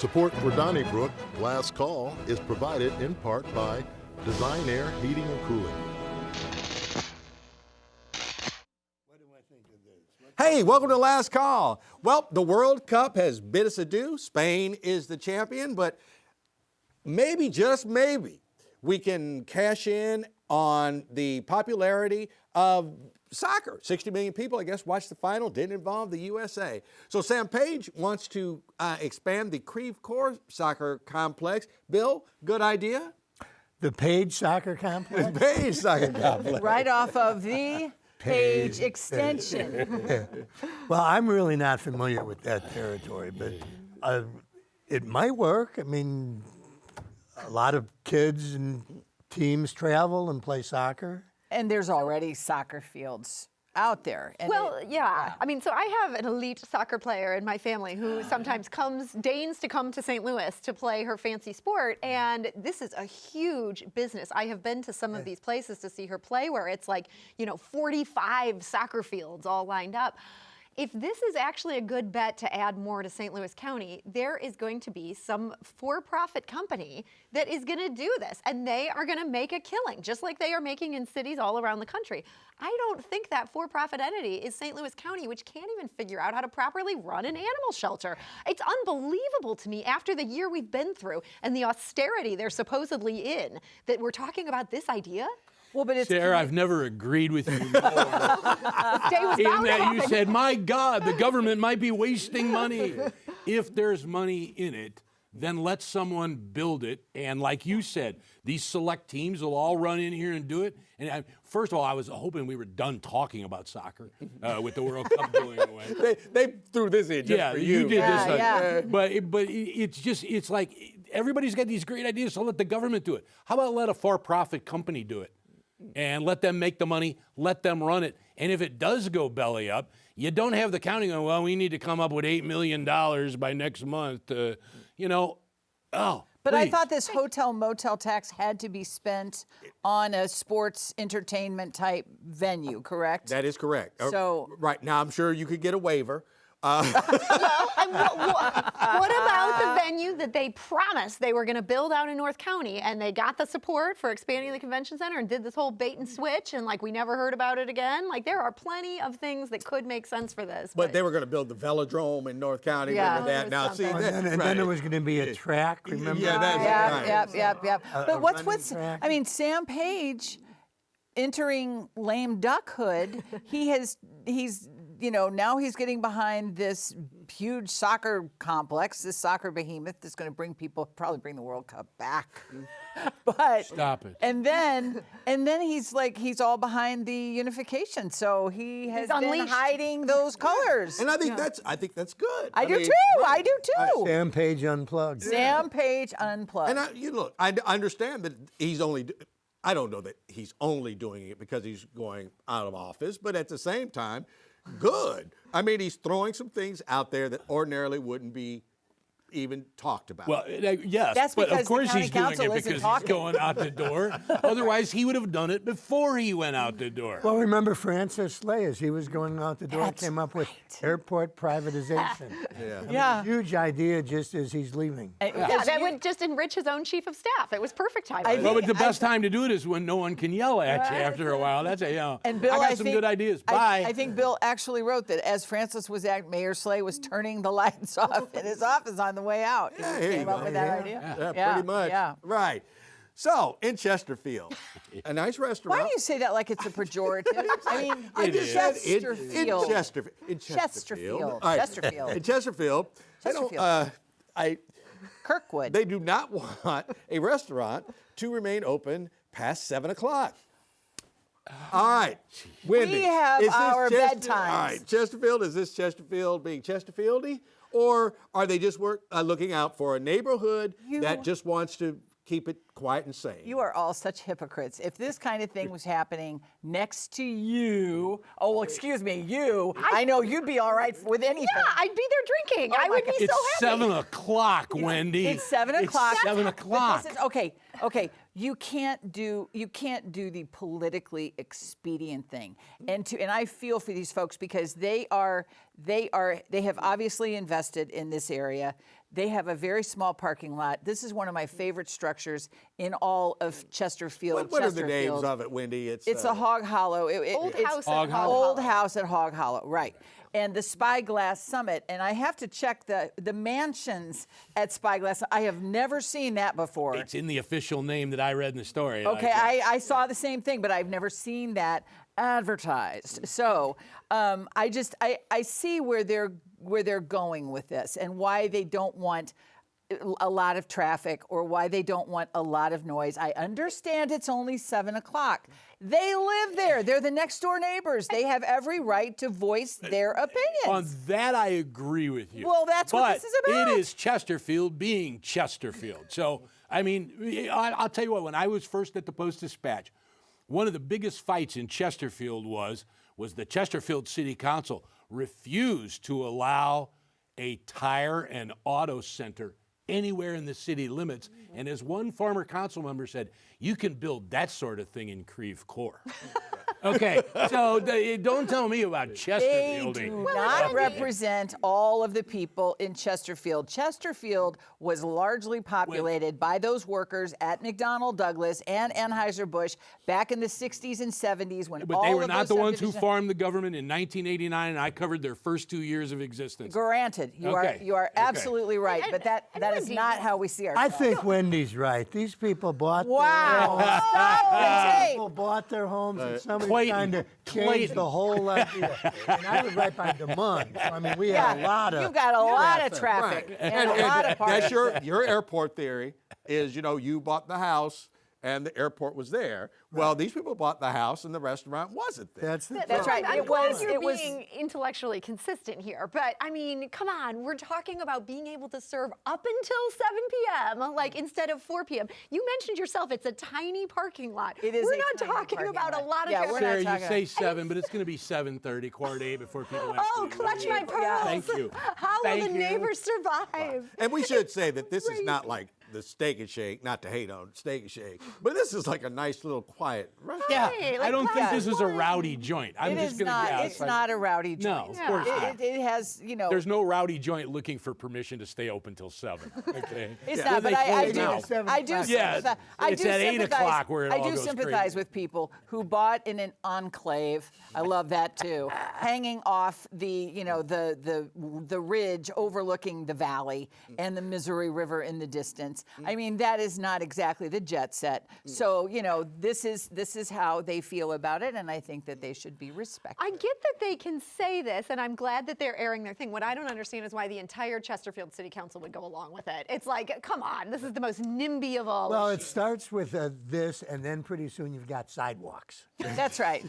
Support for Donnybrook Last Call is provided in part by Design Air Heating and Cooling. Hey, welcome to Last Call. Well, the World Cup has bid us adieu. Spain is the champion, but maybe, just maybe, we can cash in on the popularity of soccer. 60 million people, I guess, watched the final. Didn't involve the USA. So Sam Page wants to expand the Creve Coeur soccer complex. Bill, good idea? The Page Soccer Complex? Page Soccer Complex. Right off of the Page extension. Well, I'm really not familiar with that territory, but it might work. I mean, a lot of kids and teams travel and play soccer. And there's already soccer fields out there. And yeah. I mean, so I have an elite soccer player in my family who sometimes deigns to come to St. Louis to play her fancy sport. And this is a huge business. I have been to some of these places to see her play where it's like, 45 soccer fields all lined up. If this is actually a good bet to add more to St. Louis County, there is going to be some for-profit company that is going to do this, and they are going to make a killing, just like they are making in cities all around the country. I don't think that for-profit entity is St. Louis County, which can't even figure out how to properly run an animal shelter. It's unbelievable to me, after the year we've been through and the austerity they're supposedly in, that we're talking about this idea. Well, but it's Sarah, I've never agreed with you more. This day was In bound to that you happen. said, my God, the government might be wasting money. If there's money in it, then let someone build it. And like you said, these select teams will all run in here and do it. And first of all, I was hoping we were done talking about soccer with the World Cup going away. They threw this in just for you. You did this. Yeah. But it's like everybody's got these great ideas, so let the government do it. How about let a for-profit company do it? And let them make the money, let them run it. And if it does go belly up, you don't have the county going, well, we need to come up with $8 million by next month. But please. I thought this hotel motel tax had to be spent on a sports entertainment type venue, correct? That is correct. So- right now, I'm sure you could get a waiver. What about the venue that they promised they were going to build out in North County, and they got the support for expanding the convention center and did this whole bait and switch, and we never heard about it again? There are plenty of things that could make sense for this. But they were going to build the velodrome in North County. Yeah, Remember that? it was Now, see, something. that, And then there was going to be a track, remember? Yeah, that's right. Yep. But what's running track. I mean, Sam Page entering lame duckhood, he's now he's getting behind this huge soccer complex, this soccer behemoth that's going to probably bring the World Cup back. But Stop it. And then he's all behind the unification. So he has been unleashed. hiding those colors. And I think that's good. I do mean, too. right. I do too. Sam Page Unplugged. Sam Page Unplugged. And I understand that I don't know that he's only doing it because he's going out of office, but at the same time, good. I mean, he's throwing some things out there that ordinarily wouldn't be even talked about. Well, yes, That's but because of course the he's county doing council it isn't because talking. he's going out the door. Otherwise, he would have done it before he went out the door. Well, remember Francis Slay, as he was going out the door, came up with airport privatization. Yeah. Huge idea just as he's leaving. Yeah, that would just enrich his own chief of staff. It was perfect timing. Well, but the best time to do it is when no one can yell at you after a while. That's And Bill, I got some good ideas. Bye. I think Bill actually wrote that as Francis was Mayor Slay was turning the lights off in his office on the way out. He here you came up go. with that idea. Yeah, pretty much. Yeah. Right. So, in Chesterfield, a nice restaurant. Why do you say that like it's a pejorative? I mean, I just said in Chesterfield. Chesterfield. All right. Chesterfield. In Chesterfield. Kirkwood. They do not want a restaurant to remain open past 7 o'clock. All right, Wendy. We have is this our bedtimes. All right, Chesterfield, is this Chesterfield being Chesterfieldy? Or are they just looking out for a neighborhood that just wants to keep it quiet and safe? You are all such hypocrites. If this kind of thing was happening next to you, I know you'd be all right with anything. Yeah, I'd be there drinking. I would be so It's happy. 7 o'clock, Wendy. It's 7 o'clock. It's 7 o'clock. But this is, okay. you can't do the politically expedient thing. And I feel for these folks because they have obviously invested in this area. They have a very small parking lot. This is one of my favorite structures in all of Chesterfield. What are the names of it, Wendy? It's a Hog Hollow. Old house at Hog Hollow. Old house at Hog Hollow, right. And the Spyglass Summit, and I have to check the mansions at Spyglass. I have never seen that before. It's in the official name that I read in the story. Okay, I saw the same thing, but I've never seen that advertised. So I see where they're going with this and why they don't want a lot of traffic or why they don't want a lot of noise. I understand it's only 7 o'clock. They live there. They're the next door neighbors. They have every right to voice their opinions. On that, I agree with you. Well, that's what this is about. It is Chesterfield being Chesterfield. So, I mean, I'll tell you what, when I was first at the Post-Dispatch, one of the biggest fights in Chesterfield was the Chesterfield City Council refused to allow a tire and auto center anywhere in the city limits. And as one former council member said, you can build that sort of thing in Creve Coeur. Okay, so don't tell me about They Chesterfield. do not represent all of the people in Chesterfield. Chesterfield was largely populated by those workers at McDonnell Douglas and Anheuser-Busch back in the 60s and 70s when But all they were of not those the ones who subdivisions- formed the government in 1989, and I covered their first 2 years of existence. Granted, you Okay, are absolutely right, And- but that and is Wendy, not how we see I ourselves. think Wendy's right. These people bought Wow. their homes. Stop the tape. People bought their homes, and somebody's Clayton, trying to change Clayton. the whole idea. And I was right by DeMond. So, I mean, we had a lot of. You've got a lot of traffic and a lot of parking. That's your airport theory is, you bought the house and the airport was there. Well, these people bought the house and the restaurant wasn't there. That's the That's right. I'm It glad was- you're it was- being intellectually consistent here, but I mean, come on, we're talking about being able to serve up until 7 p.m., like instead of 4 p.m. You mentioned yourself, it's a tiny parking lot. It is We're a not tiny talking parking about lot. a lot of Yeah, we're traffic. not Sarah, talking you say 7, but it's going to be 7:30, quarter to 8 before people actually Oh, clutch my leave. pearls. Thank you. How Thank will the you. neighbors survive? And we should say that this is not like the Steak and Shake, not to hate on Steak and Shake, but this is like a nice little quiet restaurant. Yeah, Hey, I like don't think class this is a one. rowdy joint. I'm It just is going to not. guess. It's not a rowdy No, joint. of course not. It has, There's no rowdy joint looking for permission to stay open till 7. Okay. It's Then not, but they I close do. now. I do. Yeah, sympathize. I it's do at 8 sympathize- o'clock where it I all do goes sympathize crazy. with people who bought in an enclave. I love that too. Hanging off the the ridge overlooking the valley and the Missouri River in the distance. I mean, that is not exactly the jet set. So this is how they feel about it, and I think that they should be respected. I get that they can say this, and I'm glad that they're airing their thing. What I don't understand is why the entire Chesterfield City Council would go along with it. It's like, come on, this is the most NIMBY of all. Well, it issues. starts with this, and then pretty soon you've got sidewalks. That's right.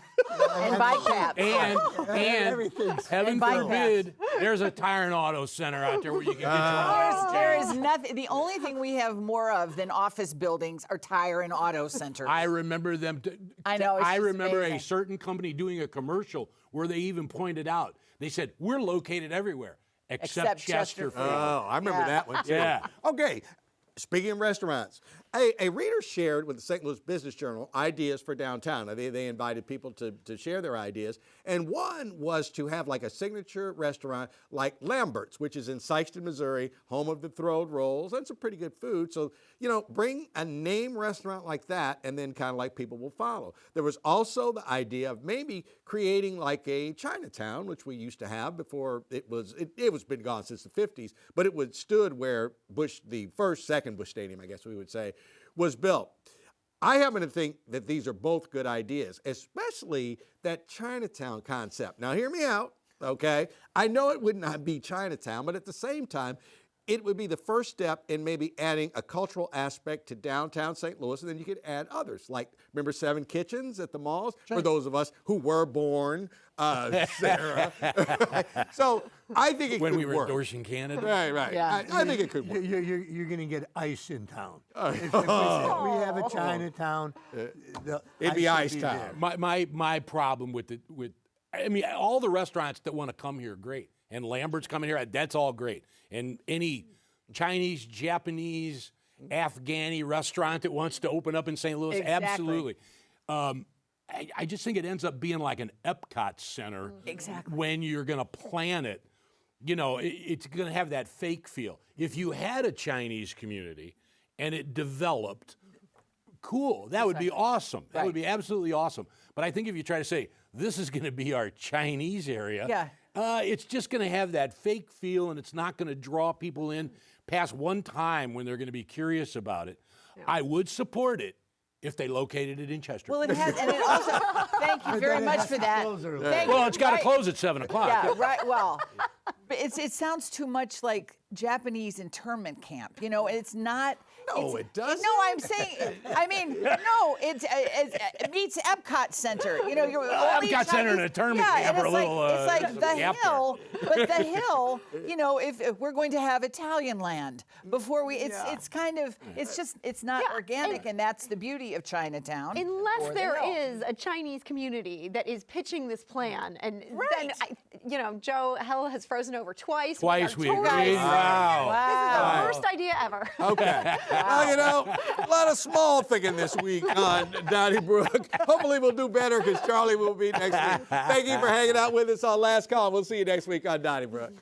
And bike paths. And Everything's heaven And bike forbid, there's a tire and auto center out there where you can get There is nothing. The only thing we have more of than office buildings are tire and auto centers. I remember them. I know, it's I just remember amazing. a certain company doing a commercial where they even pointed out. They said we're located everywhere except Except Chesterfield. Chesterfield. Oh, I remember Yeah. that one too. Yeah. Okay. Speaking of restaurants, a reader shared with the St. Louis Business Journal ideas for downtown. Now, they invited people to share their ideas. And one was to have like a signature restaurant like Lambert's, which is in Sykeston, Missouri, home of the throwed rolls. That's some pretty good food. So, bring a name restaurant like that and then kind of like people will follow. There was also the idea of maybe creating like a Chinatown, which we used to have before it was been gone since the 50s, but it stood where the second Busch Stadium, I guess we would say, was built. I happen to think that these are both good ideas, especially that Chinatown concept. Now, hear me out, okay? I know it would not be Chinatown, but at the same time, it would be the first step in maybe adding a cultural aspect to downtown St. Louis, and then you could add others. Like, remember Seven Kitchens at the malls? For those of us who were born, Sarah. So I think it When could we were work. at Dorsham, Canada. Right. Yeah. I think it could work. You're going to get ice in town. If we have a Chinatown, It'd be ice Ice would Town. there. My problem with all the restaurants that want to come here, great. And Lambert's coming here, that's all great. And any Chinese, Japanese, Afghani restaurant that wants to open up in St. Louis. Exactly. Absolutely. I just think it ends up being like an Epcot Center. Exactly. When you're going to plan it, you know, it's going to have that fake feel. If you had a Chinese community and it developed, cool, that would be awesome. That would be absolutely awesome. But I think if you try to say, this is going to be our Chinese area, it's just going to have that fake feel, and it's not going to draw people in past one time when they're going to be curious about it. I would support it if they located it in Chesterfield. Well, it has, and it also, thank you very much for that. Thank Well, you. it's got to Right. close at 7 o'clock. Yeah, right. Well, but it sounds too much like Japanese internment camp. You know, it's not. No, it doesn't. No, I'm saying. I mean, no. It meets Epcot Center. You know, you're only Epcot Center and internment camp are a little. It's like the gap hill, but the hill. You know, if we're going to have Italian land before we, it's kind of, it's not organic, and that's the beauty of Chinatown. Unless or the there hill. is a Chinese community that is pitching this plan, and then Right. Joe Hell has frozen over twice. Twice we Our agreed. tourists. Wow. This is the worst idea ever. Okay. Well, you know, a lot of small thinking this week on Donnybrook. Hopefully we'll do better because Charlie will be next week. Thank you for hanging out with us on Last Call. We'll see you next week on Donnybrook.